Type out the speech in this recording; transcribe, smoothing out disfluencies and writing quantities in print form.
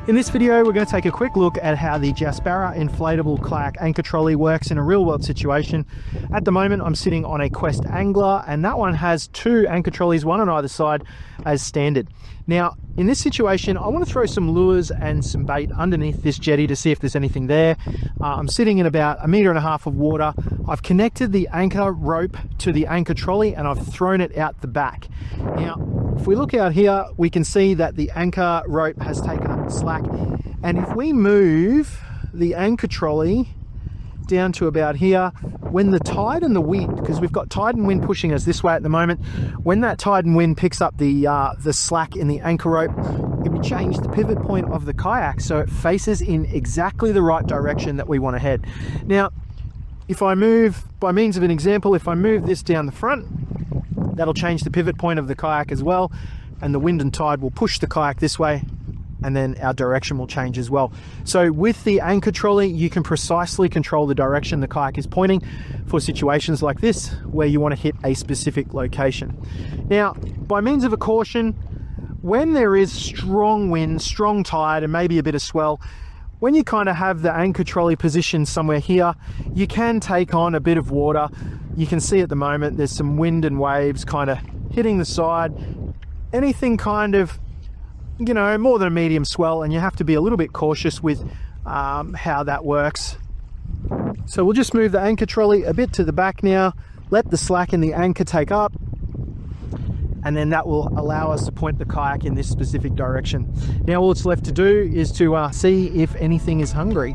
In this video, we're going to take a quick look at how the Jaspara Inflatable Kayak anchor trolley works in a real-world situation. At the moment, I'm sitting on a Quest Angler, and that one has two anchor trolleys, one on either side, as standard. Now, in this situation, I want to throw some lures and some bait underneath this jetty to see if there's anything there. I'm sitting in about 1.5 meters of water. I've connected the anchor rope to the anchor trolley, and I've thrown it out the back. Now, if we look out here, we can see that the anchor rope has taken up the slack. And if we move the anchor trolley down to about here, when the tide and the wind, because we've got tide and wind pushing us this way at the moment, when that tide and wind picks up the slack in the anchor rope, it will change the pivot point of the kayak so it faces in exactly the right direction that we want to head. Now, if I move, by means of an example, if I move this down the front, that'll change the pivot point of the kayak as well, and the wind and tide will push the kayak this way, and then our direction will change as well. So with the anchor trolley, you can precisely control the direction the kayak is pointing for situations like this, where you want to hit a specific location. Now, by means of a caution, when there is strong wind, strong tide, and maybe a bit of swell, when you kind of have the anchor trolley positioned somewhere here, you can take on a bit of water. You can see at the moment there's some wind and waves kind of hitting the side. Anything kind of, you know, more than a medium swell, and you have to be a little bit cautious with how that works. So we'll just move the anchor trolley a bit to the back now, let the slack in the anchor take up, and then that will allow us to point the kayak in this specific direction. Now all it's left to do is to see if anything is hungry.